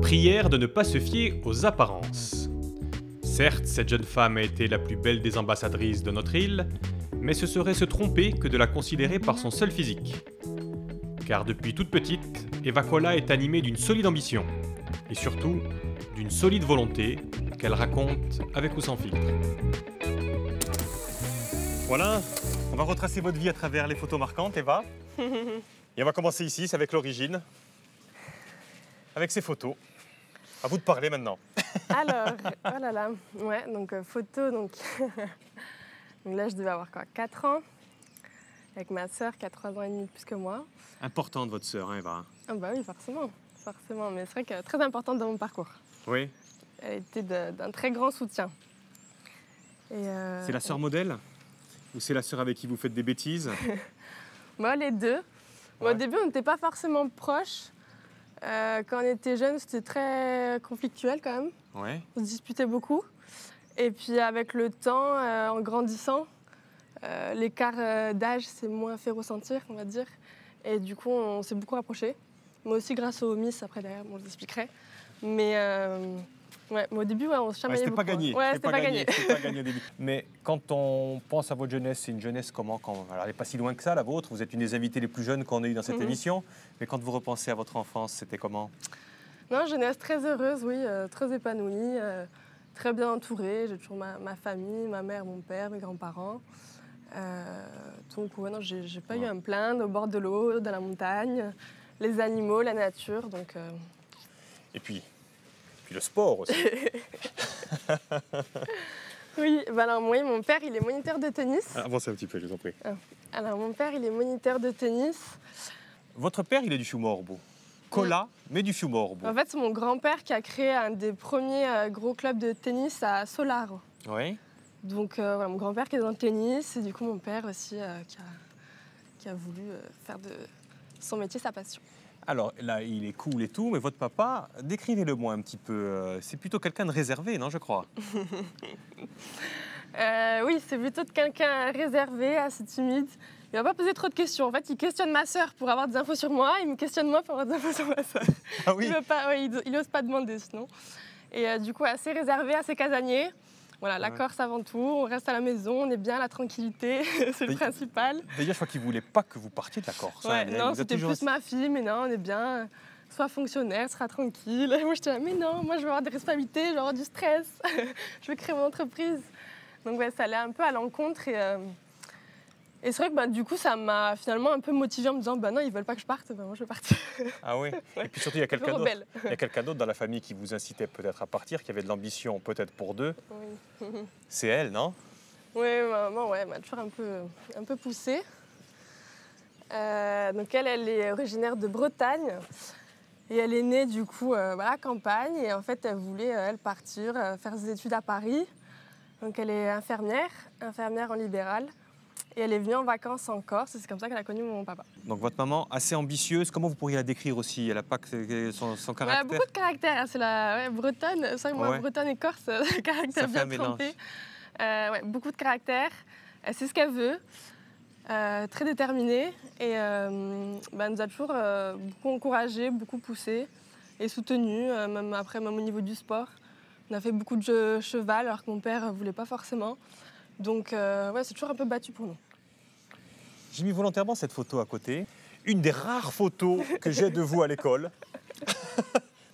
Prière de ne pas se fier aux apparences. Certes, cette jeune femme a été la plus belle des ambassadrices de notre île, mais ce serait se tromper que de la considérer par son seul physique. Car depuis toute petite, Eva Kola est animée d'une solide ambition, et surtout d'une solide volonté qu'elle raconte avec ou sans filtre. Voilà, on va retracer votre vie à travers les photos marquantes, Eva. Et on va commencer ici, c'est avec l'origine, avec ces photos. À vous de parler maintenant. Alors, oh là là, ouais, donc photo, donc... donc là je devais avoir quoi, 4 ans, avec ma sœur qui a 3 ans et demi de plus que moi. Importante votre sœur, hein, Eva. Ah bah oui, forcément, mais c'est vrai qu'elle est très importante dans mon parcours. Oui. Elle était d'un très grand soutien. C'est la sœur modèle? Ou c'est la sœur avec qui vous faites des bêtises? Moi, les deux. Ouais. Bon, au début, on n'était pas forcément proches. Quand on était jeunes, c'était très conflictuel quand même. Ouais. On se disputait beaucoup. Et puis avec le temps, en grandissant, l'écart d'âge s'est moins fait ressentir, on va dire. Et du coup, on s'est beaucoup rapprochés. Moi aussi grâce au Miss, après derrière, on l'expliquerait. Mais ouais, au début, ouais, on se chamaillait beaucoup. C'était pas gagné. Ouais, c'était pas gagné. C'était pas gagné au début. Mais quand on pense à votre jeunesse, c'est une jeunesse comment alors, elle n'est pas si loin que ça, la vôtre. Vous êtes une des invitées les plus jeunes qu'on ait eu dans cette émission. Mais quand vous repensez à votre enfance, c'était comment? Non, jeunesse très heureuse, oui, très épanouie, très bien entourée. J'ai toujours ma famille, ma mère, mon père, mes grands-parents. Donc, ouais, non, j'ai pas eu à me plaindre, au bord de l'eau, dans la montagne, les animaux, la nature. Donc, Et puis le sport aussi. Oui, bah alors oui, mon père, il est moniteur de tennis. Avancez un petit peu, je vous en prie. Alors, mon père, il est moniteur de tennis. Votre père, il est du Fiumorbo. Kola, mais du Fiumorbo. En fait, c'est mon grand-père qui a créé un des premiers gros clubs de tennis à Solaro. Oui. Donc, voilà, mon grand-père qui est dans le tennis, et du coup, mon père aussi qui a voulu faire de son métier sa passion. Alors là, il est cool et tout, mais votre papa, décrivez-le-moi un petit peu. C'est plutôt quelqu'un de réservé, non, je crois? Oui, c'est plutôt quelqu'un réservé, assez timide. Il va pas poser trop de questions. En fait, il questionne ma sœur pour avoir des infos sur moi, il me questionne moi pour avoir des infos sur ma sœur. Ah oui. Il ose pas demander sinon. Et du coup, assez réservé, assez casanier. Voilà, la Corse avant tout, on reste à la maison, on est bien, la tranquillité, c'est le principal. D'ailleurs, je crois qu'il ne voulait pas que vous partiez de la Corse. Ouais, hein. non, c'était plus ma fille, mais non, on est bien, sois fonctionnaire, sera tranquille. Moi, j'étais là, mais non, moi, je veux avoir des responsabilités, je veux avoir du stress, je veux créer mon entreprise. Donc, ouais, ça allait un peu à l'encontre et c'est vrai que bah, du coup, ça m'a finalement un peu motivée en me disant, bah non, ils veulent pas que je parte, bah, moi, je vais partir. Ah oui. Ouais. Et puis surtout, il y a quelqu'un d'autre dans la famille qui vous incitait peut-être à partir, qui avait de l'ambition peut-être pour deux. Oui. C'est elle, non? Oui, maman, ouais, m'a toujours un peu poussée. Donc elle est originaire de Bretagne et elle est née du coup à la campagne et en fait elle voulait elle partir faire ses études à Paris. Donc elle est infirmière en libéral et elle est venue en vacances en Corse et c'est comme ça qu'elle a connu mon papa. Donc votre maman, assez ambitieuse, comment vous pourriez la décrire aussi? Elle n'a pas que son caractère? Beaucoup de caractère, hein. C'est la bretonne, c'est vrai que moi bretonne et corse, caractère ça fait bien un trempé. Beaucoup de caractère, elle sait ce qu'elle veut. Très déterminée et nous a toujours beaucoup encouragée, beaucoup poussée et soutenue, même au niveau du sport. On a fait beaucoup de cheval alors que mon père ne voulait pas forcément. Donc ouais, c'est toujours un peu battu pour nous. J'ai mis volontairement cette photo à côté. Une des rares photos que j'ai de vous à l'école.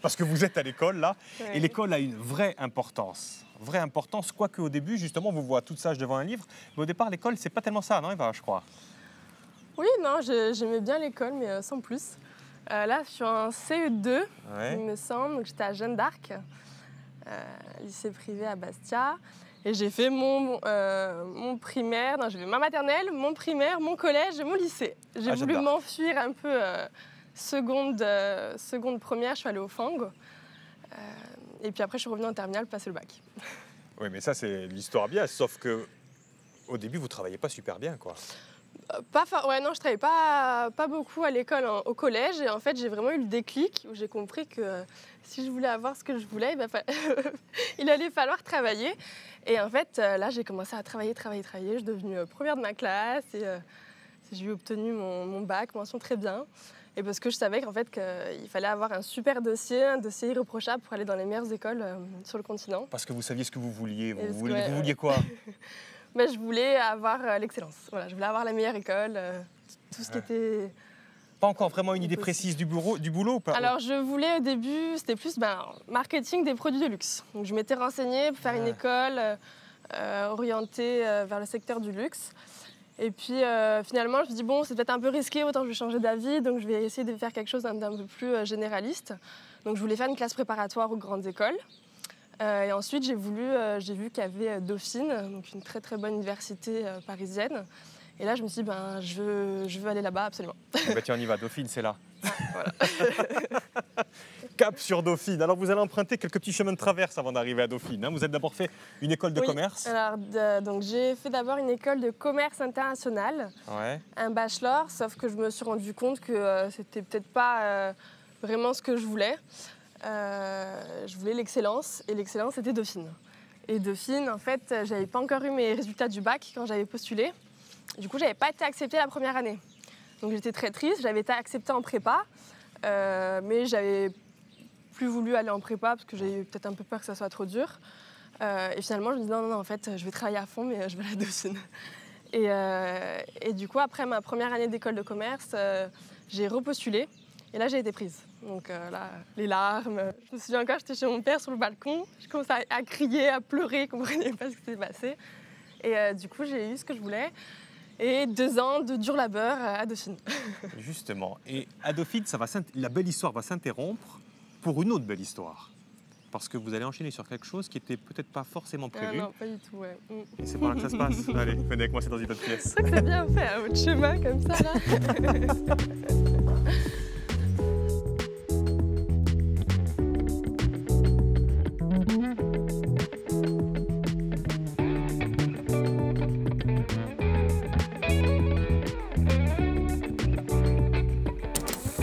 Parce que vous êtes à l'école là. Ouais. Et l'école a une vraie importance. Vraie importance, quoique au début, justement, vous voyez tout sage devant un livre. Mais au départ, l'école, c'est pas tellement ça, non, Eva, je crois? Oui, non, j'aimais bien l'école, mais sans plus. Là, je suis en CE2, il me semble. Donc, j'étais à Jeanne d'Arc, lycée privé à Bastia. Et j'ai fait mon primaire, j'ai fait ma maternelle, mon primaire, mon collège et mon lycée. J'ai voulu m'enfuir un peu seconde, première, je suis allée au Fang. Et puis après, je suis revenue en terminale, passer le bac. Oui, mais ça, c'est l'histoire bien, sauf que au début, vous ne travailliez pas super bien, quoi. Non, je travaillais pas beaucoup à l'école, au collège. Et en fait, j'ai vraiment eu le déclic où j'ai compris que si je voulais avoir ce que je voulais, il allait falloir travailler. Et en fait, là, j'ai commencé à travailler. Je suis devenue première de ma classe et j'ai obtenu mon bac, mention très bien. Et parce que je savais qu'en fait, qu'il fallait avoir un super dossier, un dossier irréprochable pour aller dans les meilleures écoles sur le continent. Parce que vous saviez ce que vous vouliez. Vous ouais, vouliez quoi? Ben, je voulais avoir l'excellence. Voilà, je voulais avoir la meilleure école, tout ce qui était... Pas encore vraiment une idée précise du boulot ou pas? Alors, je voulais au début, c'était plus marketing des produits de luxe. Donc, je m'étais renseignée pour faire une école orientée vers le secteur du luxe. Et puis, finalement, je me suis dit, bon, c'est peut-être un peu risqué, autant je vais changer d'avis. Donc, je vais essayer de faire quelque chose d'un peu plus généraliste. Donc, je voulais faire une classe préparatoire aux grandes écoles. Et ensuite, j'ai vu qu'il y avait Dauphine, donc une très, très bonne université parisienne. Et là, je me suis dit, je veux aller là-bas absolument. Tiens, on y va, Dauphine, c'est là. Ah, voilà. Cap sur Dauphine. Alors, vous allez emprunter quelques petits chemins de traverse avant d'arriver à Dauphine. Hein. Vous avez d'abord fait une école de commerce. Alors, donc j'ai fait d'abord une école de commerce international, un bachelor, sauf que je me suis rendu compte que c'était peut-être pas vraiment ce que je voulais. Je voulais l'excellence, et l'excellence, c'était Dauphine. Et Dauphine, en fait, j'avais pas encore eu mes résultats du bac quand j'avais postulé. Du coup, j'avais pas été acceptée la première année. Donc j'étais très triste, j'avais été acceptée en prépa, mais j'avais plus voulu aller en prépa parce que j'ai eu peut-être un peu peur que ça soit trop dur. Et finalement, je me dis non, en fait, je vais travailler à fond, mais je vais à la Dauphine. Et du coup, après ma première année d'école de commerce, j'ai repostulé. Et là, j'ai été prise. Donc là, les larmes. Je me souviens encore, j'étais chez mon père sur le balcon. Je commençais à crier, à pleurer, je ne comprenais pas ce qui s'était passé. Et du coup, j'ai eu ce que je voulais. Et 2 ans de dur labeur à Dauphine. Justement. Et à Dauphine, la belle histoire va s'interrompre pour une autre belle histoire. Parce que vous allez enchaîner sur quelque chose qui n'était peut-être pas forcément prévu. Non, pas du tout, ouais. Et c'est par là que ça se passe. Allez, venez avec moi, c'est dans une autre pièce. C'est vrai que c'est bien fait, à votre chemin, comme ça, là.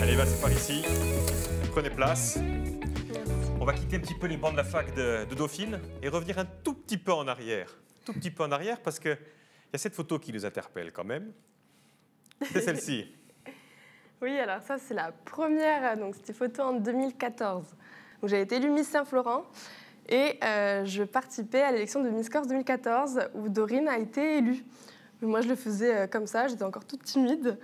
Allez, va, c'est par ici. Prenez place. On va quitter un petit peu les bancs de la fac de Dauphine et revenir un tout petit peu en arrière. Tout petit peu en arrière parce qu'il y a cette photo qui nous interpelle quand même. C'est celle-ci. Oui, alors ça, c'est la première, donc c'était photo en 2014. Donc j'avais été élue Miss Saint-Florent et je participais à l'élection de Miss Corse 2014 où Dorine a été élue. Mais moi, je le faisais comme ça, j'étais encore toute timide.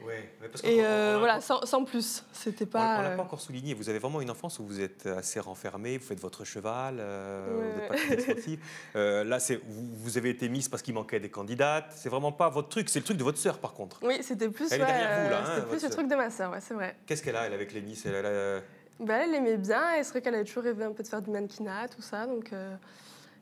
Ouais, parce et voilà, sans plus. C'était pas. On l'a pas encore souligné. Vous avez vraiment une enfance où vous êtes assez renfermé, vous faites votre cheval, vous n'êtes pas très sportif. Là, vous avez été Miss parce qu'il manquait des candidates. C'est vraiment pas votre truc, c'est le truc de votre sœur par contre. Oui, c'était plus. Elle est derrière vous là. C'était plus le truc de ma sœur, ouais, c'est vrai. Qu'est-ce qu'elle a, elle, avec les Miss? Elle aimait bien, et c'est vrai qu'elle avait toujours rêvé un peu de faire du mannequinat, tout ça. Donc,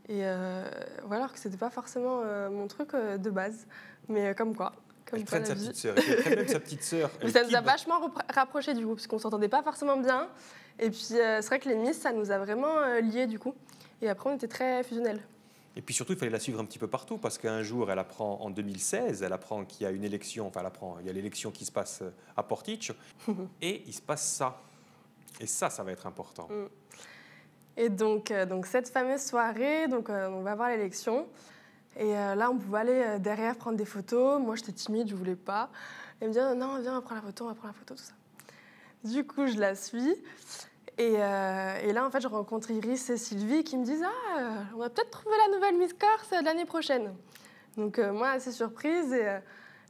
voilà, alors que c'était pas forcément mon truc de base. Mais comme quoi. Elle traîne sa petite sœur. Elle traîne même sa petite sœur. Ça nous a vachement rapprochés du coup, parce qu'on s'entendait pas forcément bien. Et puis c'est vrai que les Miss, ça nous a vraiment liés du coup. Et après, on était très fusionnels. Et puis surtout, il fallait la suivre un petit peu partout, parce qu'un jour, elle apprend en 2016, elle apprend qu'il y a une élection, il y a l'élection qui se passe à Portich, et il se passe ça. Et ça va être important. Et donc cette fameuse soirée, on va voir l'élection. Et là, on pouvait aller derrière prendre des photos. Moi, j'étais timide, je ne voulais pas. Elle me dit non, viens, on va prendre la photo, tout ça. Du coup, je la suis. Et là, en fait, je rencontre Iris et Sylvie qui me disent on va peut-être trouver la nouvelle Miss Corse l'année prochaine. Donc, moi, assez surprise. Et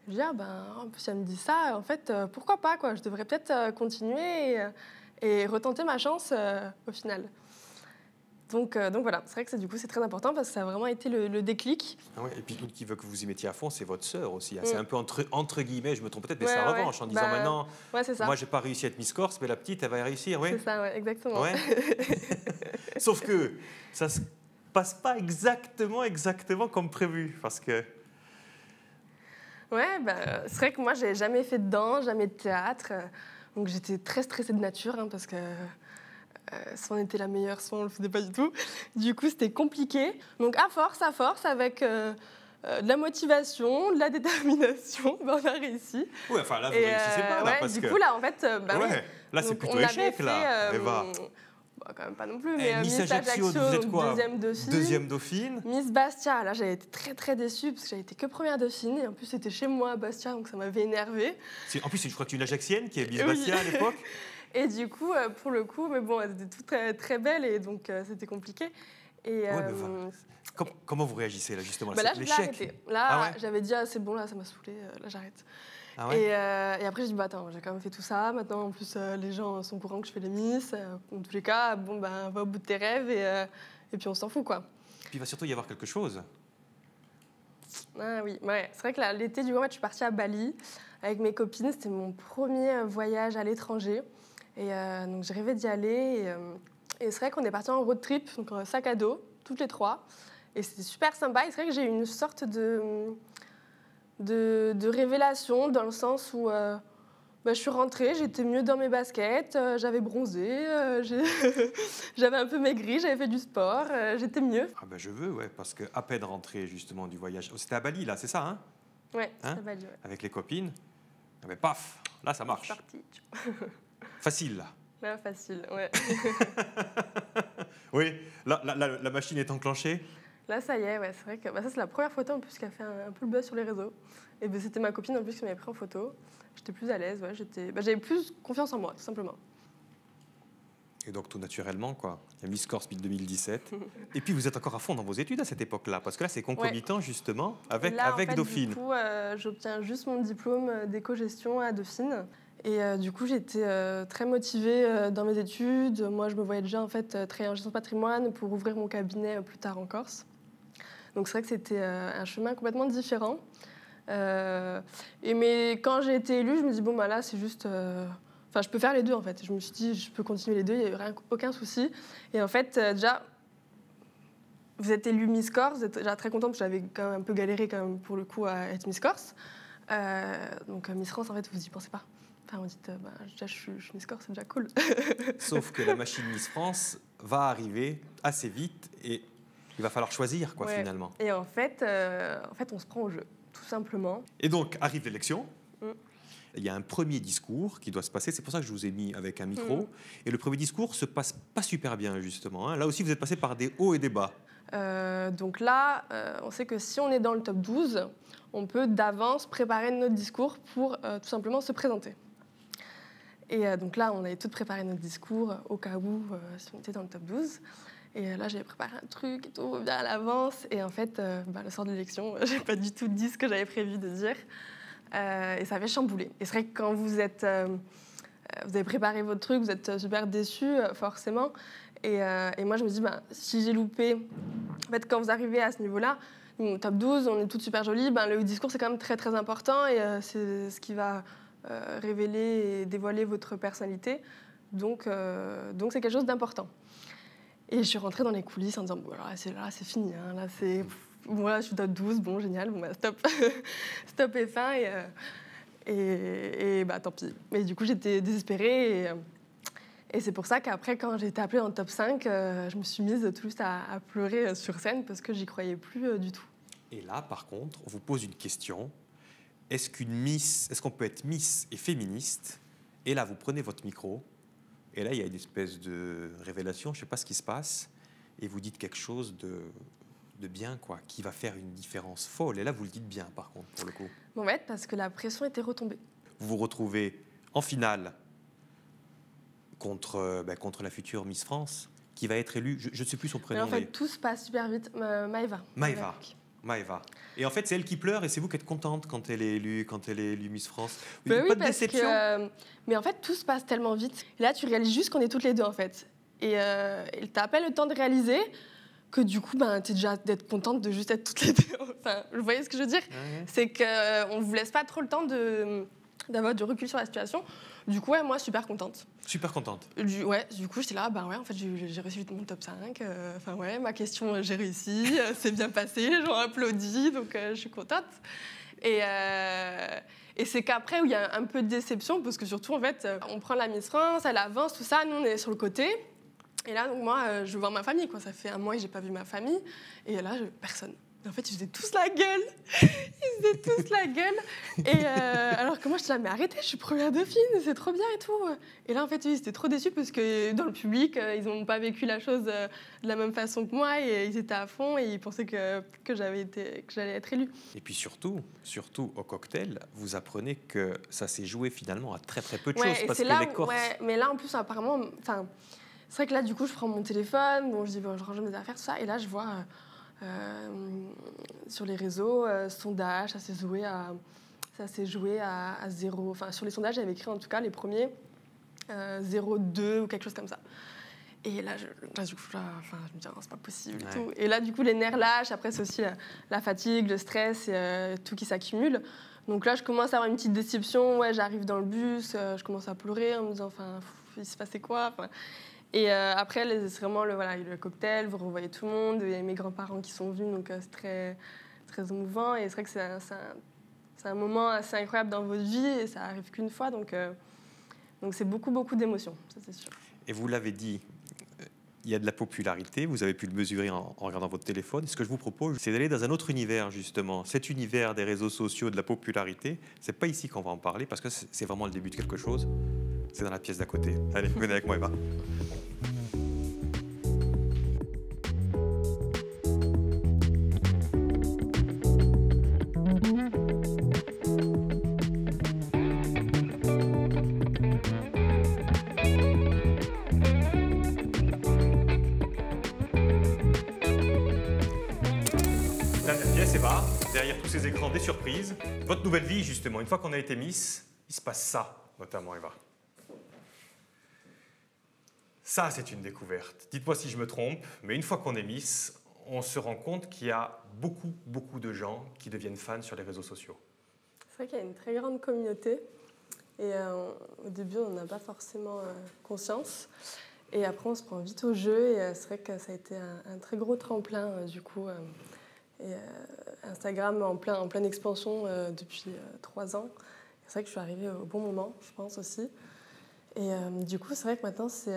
je dis en plus, elle me dit ça. En fait, pourquoi pas quoi. Je devrais peut-être continuer et retenter ma chance au final. Donc voilà, c'est vrai que du coup c'est très important parce que ça a vraiment été le déclic. Ah ouais, et puis l'autre qui veut que vous y mettiez à fond, c'est votre sœur aussi. C'est un peu entre guillemets, je me trompe peut-être, mais c'est sa revanche en disant maintenant, moi j'ai pas réussi à être Miss Corse, mais la petite elle va réussir. Ouais. C'est ça, ouais, exactement. Ouais. Sauf que ça se passe pas exactement comme prévu parce que. Ouais, c'est vrai que moi j'ai jamais fait de danse, jamais de théâtre, donc j'étais très stressée de nature parce que. Soit on était la meilleure, soit on ne le faisait pas du tout. Du coup, c'était compliqué. Donc, à force, avec de la motivation, de la détermination, on a réussi. Oui, enfin là, vous ne réussissez pas. Là, parce du coup, là, en fait, là, c'est plutôt échec, là, Eva. bah, quand même pas non plus, mais Miss Ajaccio, vous êtes quoi? deuxième dauphine. Deuxième dauphine. Miss Bastia, là j'avais été très très déçue parce que j'avais été que première dauphine et en plus c'était chez moi à Bastia donc ça m'avait énervée. En plus, je crois que c'est une Ajaxienne qui est Miss Bastia à l'époque. Et du coup, pour le coup, mais bon, elles étaient toutes très, très belles et donc c'était compliqué. Et, comment vous réagissez là justement? Là, je l'ai arrêté. Là, j'avais dit, c'est bon, là ça m'a saoulée, là j'arrête. Ah ouais. Et après, je dis, bah attends, j'ai quand même fait tout ça. Maintenant, en plus, les gens sont au courant que je fais les Miss. En tous les cas, bon, va au bout de tes rêves et puis on s'en fout, quoi. Puis il va surtout y avoir quelque chose. Ah oui, ouais. C'est vrai que l'été, du coup, je suis partie à Bali avec mes copines. C'était mon premier voyage à l'étranger. Et donc, j'ai rêvé d'y aller. Et c'est vrai qu'on est partis en road trip, donc sac à dos, toutes les trois. Et c'était super sympa. Et c'est vrai que j'ai eu une sorte de révélation dans le sens où je suis rentrée, j'étais mieux dans mes baskets, j'avais bronzé, j'avais un peu maigri, j'avais fait du sport, j'étais mieux. Ah ben je veux, ouais, parce qu'à peine rentrée justement du voyage, c'était à Bali là, c'est ça, hein? Ouais, c'était à Bali, ouais. Avec les copines, ah ben paf, là ça marche. C'est parti. Facile là. Là, facile, ouais. Oui, là, la machine est enclenchée. Là, ça y est, ouais, c'est vrai que ça, c'est la première photo en plus qui a fait un peu le buzz sur les réseaux. Et c'était ma copine en plus qui m'avait pris en photo. J'étais plus à l'aise, ouais, j'avais plus confiance en moi, tout simplement. Et donc tout naturellement, quoi. Il y a Miss Corse 2017. Et puis vous êtes encore à fond dans vos études à cette époque-là, parce que là, c'est concomitant justement avec Dauphine. Du coup, j'obtiens juste mon diplôme d'éco-gestion à Dauphine. Et du coup, j'étais très motivée dans mes études. Moi, je me voyais déjà en fait travailler en gestion de patrimoine pour ouvrir mon cabinet plus tard en Corse. Donc c'est vrai que c'était un chemin complètement différent. Mais quand j'ai été élue, je me dis bon bah là c'est juste, je peux faire les deux en fait. Je me suis dit je peux continuer les deux, il n'y a aucun souci. Et en fait déjà vous êtes élue Miss Corse, vous êtes déjà très contente parce que j'avais quand même un peu galéré quand même pour le coup à être Miss Corse. Donc Miss France en fait vous y pensez pas. Enfin vous dites déjà je suis Miss Corse, c'est déjà cool. Sauf que la machine Miss France va arriver assez vite et il va falloir choisir quoi finalement. Et en fait on se prend au jeu. Tout simplement. Et donc, arrive l'élection. Il y a un premier discours qui doit se passer. C'est pour ça que je vous ai mis avec un micro. Et le premier discours se passe pas super bien, justement. Hein. Là aussi, vous êtes passé par des hauts et des bas. Donc là, on sait que si on est dans le top 12, on peut d'avance préparer notre discours pour tout simplement se présenter. Et donc là, on avait tout préparé notre discours au cas où, si on était dans le top 12. Et là, j'avais préparé un truc et tout, bien à l'avance. Et en fait, le soir de l'élection, j'ai pas du tout dit ce que j'avais prévu de dire. Et ça avait chamboulé. Et c'est vrai que quand vous avez préparé votre truc, vous êtes super déçus, forcément. Et moi, je me dis, si j'ai loupé... En fait, quand vous arrivez à ce niveau-là, top 12, on est toutes super jolies, le discours, c'est quand même très, très important. Et c'est ce qui va révéler et dévoiler votre personnalité. Donc c'est quelque chose d'important. Et je suis rentrée dans les coulisses en disant, bon, alors là, c'est fini. Hein, là, voilà, je suis top 12, bon, génial, bon, stop. Stop et fin. Et tant pis. Mais du coup, j'étais désespérée. Et c'est pour ça qu'après, quand j'ai été appelée en top 5, je me suis mise tout juste à pleurer sur scène parce que j'y croyais plus du tout. Et là, par contre, on vous pose une question. Est-ce qu'on peut être Miss et féministe? Et là, vous prenez votre micro. Et là, il y a une espèce de révélation, je ne sais pas ce qui se passe, et vous dites quelque chose de bien, quoi, qui va faire une différence folle. Et là, vous le dites bien, par contre, pour le coup. En fait, parce que la pression était retombée. Vous vous retrouvez en finale contre la future Miss France, qui va être élue, je ne sais plus son prénom. Mais en fait, tout se passe super vite. Maëva. Et en fait, c'est elle qui pleure et c'est vous qui êtes contente quand elle est élue Miss France. Oui, pas de déception. Mais en fait, tout se passe tellement vite. Et là, tu réalises juste qu'on est toutes les deux, en fait. Et t'as à peine le temps de réaliser que du coup, t'es déjà d'être contente de juste être toutes les deux. Enfin, vous voyez ce que je veux dire? C'est qu'on ne vous laisse pas trop le temps d'avoir du recul sur la situation. Du coup, moi, super contente. Super contente. Du coup, j'étais là, en fait, j'ai réussi mon top 5. Ma question, j'ai réussi, c'est bien passé, les gens applaudissent, donc je suis contente. Et c'est qu'après, où il y a un peu de déception, parce que surtout, en fait, on prend la Miss France, elle avance, tout ça, nous, on est sur le côté. Et là, donc moi, je veux voir ma famille, quoi. Ça fait un mois que j'ai pas vu ma famille. Et là, personne. En fait, ils faisaient tous la gueule. Ils faisaient tous la gueule. Et alors que moi, je disais, mais arrêtez, je suis première dauphine, c'est trop bien et tout. Et là, en fait, ils étaient trop déçus parce que dans le public, ils n'ont pas vécu la chose de la même façon que moi. Et ils étaient à fond et ils pensaient que j'allais être élue. Et puis surtout, au cocktail, vous apprenez que ça s'est joué finalement à très très peu de choses. Parce que les Corses... mais là, en plus, apparemment, c'est vrai que là, du coup, je prends mon téléphone, bon, je dis, bon, je range mes affaires, tout ça. Et là, je vois... sur les réseaux, sondage, ça s'est joué à 0. Enfin, sur les sondages, j'avais écrit en tout cas les premiers 0,2 ou quelque chose comme ça. Et là, du coup, je me dis, oh, c'est pas possible et tout. Et là, du coup, les nerfs lâchent. Après, c'est aussi la fatigue, le stress et tout qui s'accumule. Donc là, je commence à avoir une petite déception. Ouais, j'arrive dans le bus, je commence à pleurer en me disant, il se passait quoi Et après, c'est vraiment le cocktail, vous revoyez tout le monde, il y a mes grands-parents qui sont venus, donc c'est très, très émouvant. Et c'est vrai que c'est un moment assez incroyable dans votre vie, et ça arrive qu'une fois, donc c'est beaucoup, beaucoup d'émotions, ça c'est sûr. Et vous l'avez dit, il y a de la popularité, vous avez pu le mesurer en regardant votre téléphone. Ce que je vous propose, c'est d'aller dans un autre univers, justement. Cet univers des réseaux sociaux, de la popularité, c'est pas ici qu'on va en parler, parce que c'est vraiment le début de quelque chose. C'est dans la pièce d'à côté. Allez, venez avec moi, Eva. Dernière pièce, Eva. Derrière tous ces écrans, des surprises. Votre nouvelle vie, justement. Une fois qu'on a été Miss, il se passe ça, notamment, Eva. Ça, c'est une découverte. Dites-moi si je me trompe, mais une fois qu'on est Miss, on se rend compte qu'il y a beaucoup, beaucoup de gens qui deviennent fans sur les réseaux sociaux. C'est vrai qu'il y a une très grande communauté. Et au début, on n'a pas forcément conscience. Et après, on se prend vite au jeu. Et c'est vrai que ça a été un très gros tremplin, du coup. Et Instagram en pleine expansion depuis 3 ans. C'est vrai que je suis arrivée au bon moment, je pense aussi. Et du coup, c'est vrai que maintenant, ça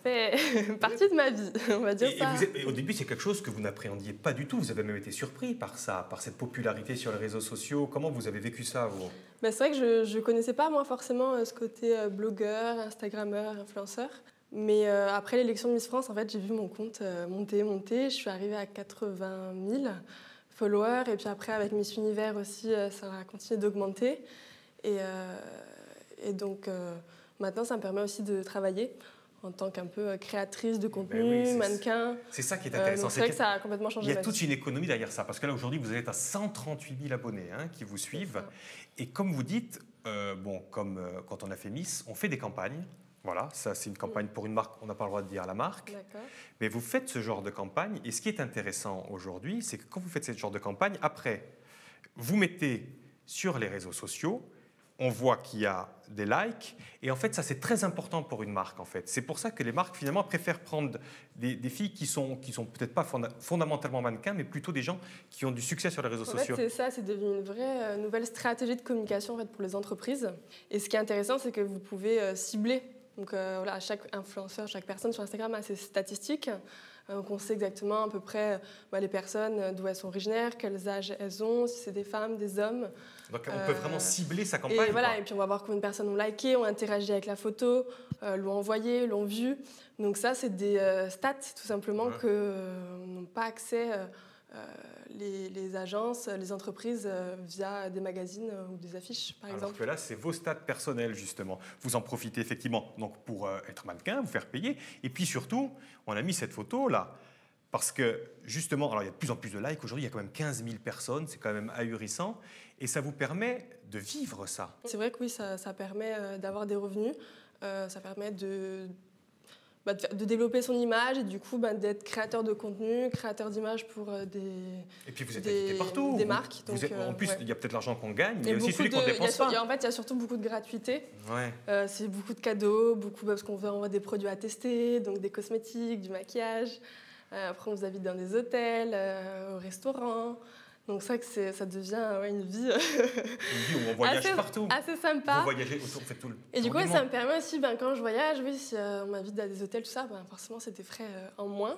fait partie de ma vie, on va dire ça. Et au début, c'est quelque chose que vous n'appréhendiez pas du tout. Vous avez même été surpris par ça, par cette popularité sur les réseaux sociaux. Comment vous avez vécu ça, vous ? C'est vrai que je ne connaissais pas, moi, forcément, ce côté blogueur, instagrammeur, influenceur. Mais après l'élection de Miss France, en fait, j'ai vu mon compte monter. Je suis arrivée à 80 000 followers. Et puis après, avec Miss Univers aussi, ça a continué d'augmenter. Et donc, maintenant, ça me permet aussi de travailler en tant qu'un peu créatrice de contenu, mannequin. C'est ça qui est intéressant. C'est vrai que ça a complètement changé. Il y a toute une économie derrière ça. Parce que là, aujourd'hui, vous êtes à 138 000 abonnés qui vous suivent. Et comme vous dites, comme quand on a fait Miss, on fait des campagnes. Voilà, ça c'est une campagne pour une marque, on n'a pas le droit de dire la marque. Mais vous faites ce genre de campagne. Et ce qui est intéressant aujourd'hui, c'est que quand vous faites ce genre de campagne, après, vous mettez sur les réseaux sociaux, on voit qu'il y a des likes. Et en fait, ça, c'est très important pour une marque, en fait. C'est pour ça que les marques, finalement, préfèrent prendre des filles qui sont peut-être pas fondamentalement mannequins, mais plutôt des gens qui ont du succès sur les réseaux sociaux. En fait, c'est ça, c'est devenu une vraie nouvelle stratégie de communication en fait, pour les entreprises. Et ce qui est intéressant, c'est que vous pouvez cibler. Donc, chaque influenceur, chaque personne sur Instagram a ses statistiques. Donc on sait exactement à peu près les personnes d'où elles sont originaires, quels âges elles ont, si c'est des femmes, des hommes. Donc on peut vraiment cibler sa campagne. Et puis on va voir combien de personnes ont liké, ont interagi avec la photo, l'ont envoyé, l'ont vue. Donc ça, c'est des stats tout simplement que n'ont pas accès les agences, les entreprises via des magazines ou des affiches, par exemple. Alors que là, c'est vos stats personnels, justement. Vous en profitez effectivement donc, pour être mannequin, vous faire payer. Et puis surtout, on a mis cette photo-là parce que, justement, alors il y a de plus en plus de likes. Aujourd'hui, il y a quand même 15 000 personnes. C'est quand même ahurissant. Et ça vous permet de vivre ça. C'est vrai que oui, ça permet d'avoir des revenus. Ça permet de développer son image et du coup d'être créateur de contenu, créateur d'images pour et puis vous êtes invité partout. Des marques. Donc, en plus, il y a peut-être l'argent qu'on gagne, mais il y a aussi celui qu'on dépense pas. En fait, il y a surtout beaucoup de gratuité. Ouais. C'est beaucoup de cadeaux, parce qu'on envoie des produits à tester, donc des cosmétiques, du maquillage. Après, on vous invite dans des hôtels, au restaurant. Donc c'est vrai que ça devient une vie, Une vie où on voyage partout. Assez sympa. Vous voyagez autour, vous faites tout le Et du coup, monde. ça me permet aussi, quand je voyage, oui, si on m'invite à des hôtels, tout ça, forcément, c'est des frais en moins.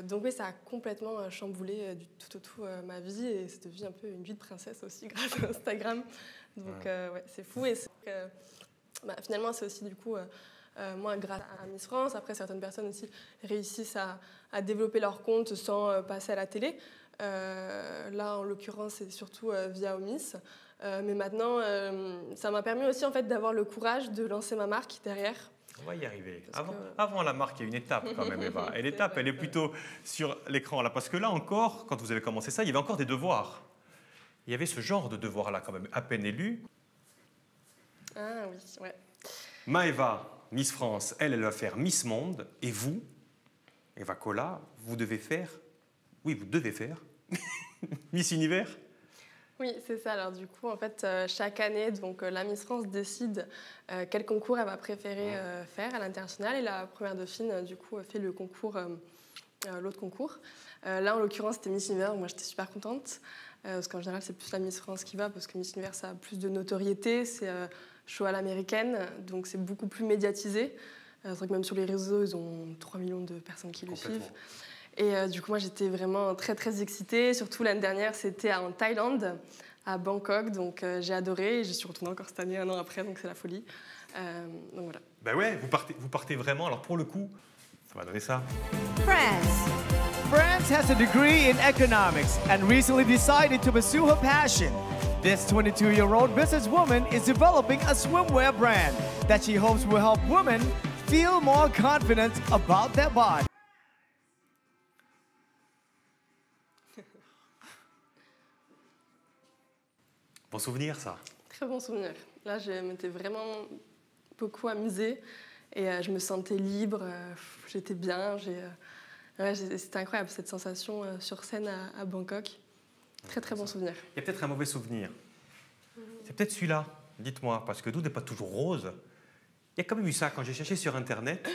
Donc oui, ça a complètement chamboulé du tout au tout ma vie et c'est devenu un peu une vie de princesse aussi grâce à Instagram. Donc ouais, c'est fou et finalement c'est aussi du coup moi grâce à Miss France. Après certaines personnes aussi réussissent à développer leur compte sans passer à la télé. Là en l'occurrence c'est surtout via Miss. Mais maintenant ça m'a permis aussi en fait d'avoir le courage de lancer ma marque derrière. On va y arriver. Avant la marque, il y a une étape quand même, Eva. Et l'étape, elle est plutôt sur l'écran là. Parce que là encore, quand vous avez commencé ça, il y avait encore des devoirs. Il y avait ce genre de devoirs-là quand même, à peine élus. Ah oui, ouais. Maëva, Miss France, elle va faire Miss Monde. Et vous, Eva Cola, vous devez faire Miss Univers. Oui, c'est ça. Alors du coup, en fait, chaque année, donc la Miss France décide quel concours elle va préférer faire à l'international. Et la première dauphine, du coup, fait le concours, l'autre concours. Là, en l'occurrence, c'était Miss Univers. Moi, j'étais super contente parce qu'en général, c'est plus la Miss France qui va parce que Miss Univers, ça a plus de notoriété. C'est show à l'américaine, donc c'est beaucoup plus médiatisé. C'est vrai que même sur les réseaux, ils ont 3 millions de personnes qui le suivent. Et du coup, moi, j'étais vraiment très, très excitée. Surtout l'année dernière, c'était en Thaïlande, à Bangkok. Donc, j'ai adoré. Et j'y suis retournée encore cette année, 1 an après. Donc, c'est la folie. Donc, voilà. Ben ouais, vous partez vraiment. Alors, pour le coup, ça va donner ça. France has a degree in economics and recently decided to pursue her passion. This 22-year-old businesswoman is developing a swimwear brand that she hopes will help women feel more confident about their body. Bon souvenir, ça. Très bon souvenir. Là, je m'étais vraiment beaucoup amusée et je me sentais libre. J'étais bien. C'était incroyable cette sensation sur scène à Bangkok. Très, très bon souvenir. Il y a peut-être un mauvais souvenir. C'est peut-être celui-là, dites-moi, parce que tout n'est pas toujours rose. Il y a quand même eu ça quand j'ai cherché sur Internet.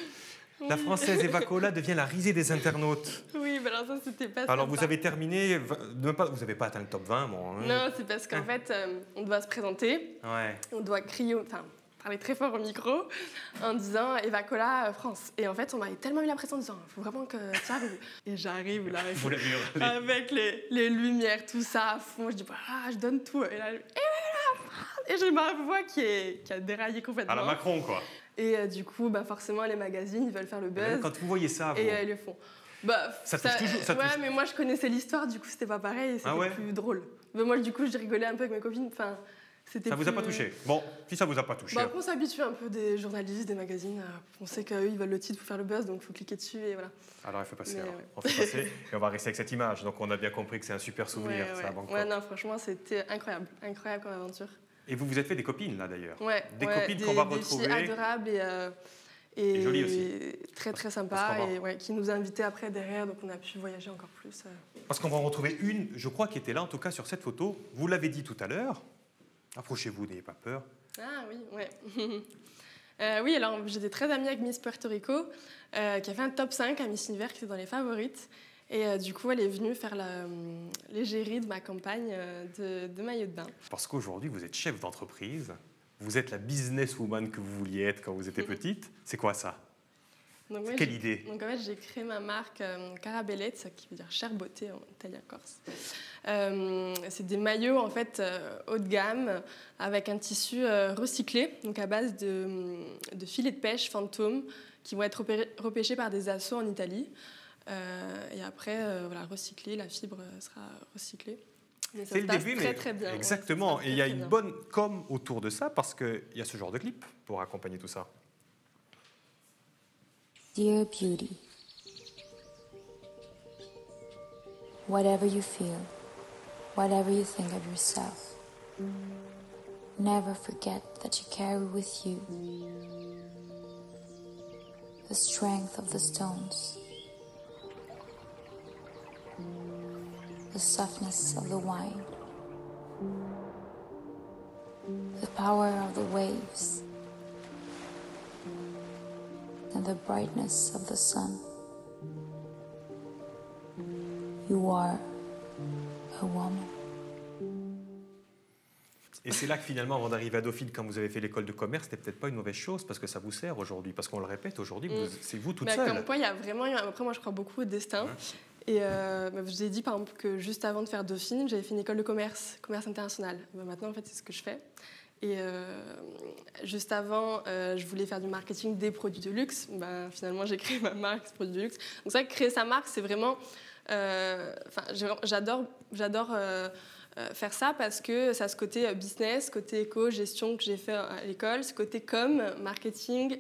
La Française Eva Cola devient la risée des internautes. Oui, mais alors ça, c'était pas Alors, sympa. vous avez terminé, vous n'avez pas atteint le top 20, bon. Hein. Non, c'est parce qu'en fait, on doit se présenter, on doit crier, parler très fort au micro en disant Eva Cola France. Et en fait, on m'avait tellement mis la pression en disant il faut vraiment que tu arrives. Et j'arrive là avec les lumières, tout ça à fond. Je dis je donne tout. Et là, et j'ai ma voix qui a déraillé complètement. À la Macron, quoi. Et du coup, forcément, les magazines, ils veulent faire le buzz. Quand vous voyez ça, vous... Et ils le font. Ça touche toujours. Ouais, mais moi, je connaissais l'histoire, du coup, c'était pas pareil. C'était plus drôle. Mais moi, du coup, je rigolais un peu avec mes copines. Ça vous a pas touché? Bon, si ça vous a pas touché. On s'habitue un peu des journalistes, des magazines. On sait qu'eux, ils veulent le titre pour faire le buzz, donc il faut cliquer dessus et voilà. Alors, il faut passer. On fait passer et on va rester avec cette image. Donc, on a bien compris que c'est un super souvenir, ça, à Bangkok. Ouais, non, franchement, c'était incroyable. Incroyable comme aventure. Et vous vous êtes fait des copines, là, d'ailleurs. Ouais. Des copines qu'on va retrouver. Des filles adorables et jolies aussi. Très, très sympa. Et qui nous a invités après derrière, donc on a pu voyager encore plus. Parce qu'on va en retrouver une, je crois, qui était là, en tout cas, sur cette photo. Vous l'avez dit tout à l'heure. Approchez-vous, n'ayez pas peur. Ah oui, ouais. Oui, alors j'étais très amie avec Miss Puerto Rico, qui a fait un top 5 à Miss Univers, qui était dans les favorites. Et du coup, elle est venue faire l'égérie de ma campagne de maillot de bain. Parce qu'aujourd'hui, vous êtes chef d'entreprise, vous êtes la businesswoman que vous vouliez être quand vous étiez petite. C'est quoi ça? Donc, quelle idée? Donc en fait, j'ai créé ma marque Cara Bellezza, qui veut dire chère beauté en italien corse. C'est des maillots en fait haut de gamme avec un tissu recyclé, donc à base de filets de pêche fantômes qui vont être repêchés par des assos en Italie. Et après, recyclé, la fibre sera recyclée. C'est le début, mais très bien. exactement. Et il y a une bonne com autour de ça parce qu'il y a ce genre de clip pour accompagner tout ça. Dear Beauty, whatever you feel, whatever you think of yourself, never forget that you carry with you the strength of the stones, the softness of the wine, the power of the waves, and the brightness of the sun. You are a woman. Et c'est là que finalement, avant d'arriver à Dauphine, quand vous avez fait l'école de commerce, c'était peut-être pas une mauvaise chose parce que ça vous sert aujourd'hui. Parce qu'on le répète, aujourd'hui, c'est vous toute seule. Comme quoi, il y a vraiment eu... Après, moi, je crois beaucoup au destin. Et je vous ai dit, par exemple, que juste avant de faire Dauphine, j'avais fait une école de commerce international. Maintenant, en fait, c'est ce que je fais. Et juste avant, je voulais faire du marketing des produits de luxe. Finalement, j'ai créé ma marque, produits de luxe. Donc, c'est vrai que créer sa marque, c'est vraiment... j'adore faire ça parce que ça a ce côté business, côté éco, gestion que j'ai fait à l'école, ce côté com, marketing,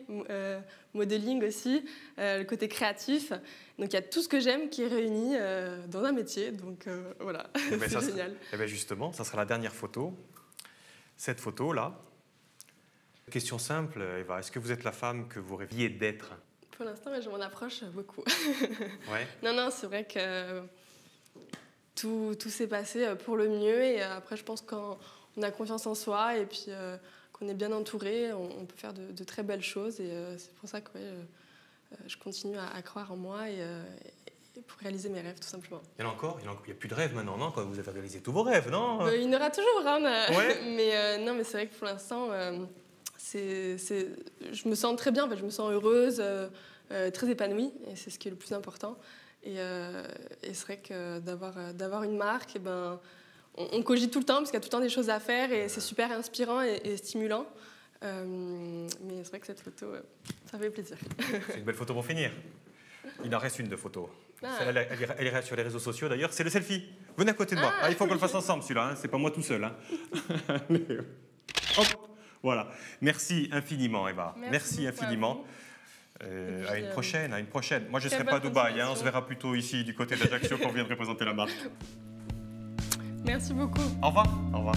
modeling aussi, le côté créatif. Donc il y a tout ce que j'aime qui est réuni dans un métier. Donc voilà, c'est génial. Et bien justement, ça sera la dernière photo. Cette photo-là. Question simple, Eva, est-ce que vous êtes la femme que vous rêviez d'être? Pour l'instant, je m'en approche beaucoup. Ouais. Non, c'est vrai que tout s'est passé pour le mieux. Et après, je pense qu'on a confiance en soi et puis qu'on est bien entouré, on peut faire de très belles choses. Et c'est pour ça que je continue à croire en moi et pour réaliser mes rêves, tout simplement. Il y en a encore? Il n'y a plus de rêves maintenant, non? Quand vous avez réalisé tous vos rêves, non? Il y en aura toujours, hein. Ouais. mais c'est vrai que pour l'instant, je me sens très bien. En fait, je me sens heureuse, très épanouie, et c'est ce qui est le plus important. Et c'est vrai que d'avoir une marque, on cogite tout le temps, parce qu'il y a tout le temps des choses à faire, et c'est super inspirant et stimulant. Mais c'est vrai que cette photo, ça fait plaisir. C'est une belle photo pour finir. Il en reste une de photo. Celle-là, elle est sur les réseaux sociaux d'ailleurs, c'est le selfie. Venez à côté de moi. Il faut qu'on le fasse ensemble celui-là, hein. C'est pas moi tout seul. Hein. Hop, voilà. Merci infiniment, Eva. Merci infiniment. À une prochaine, Moi, je ne serai pas à Dubaï, hein. On se verra plutôt ici, du côté d'Ajaccio, quand on vient de représenter la marque. Merci beaucoup. Au revoir. Au revoir.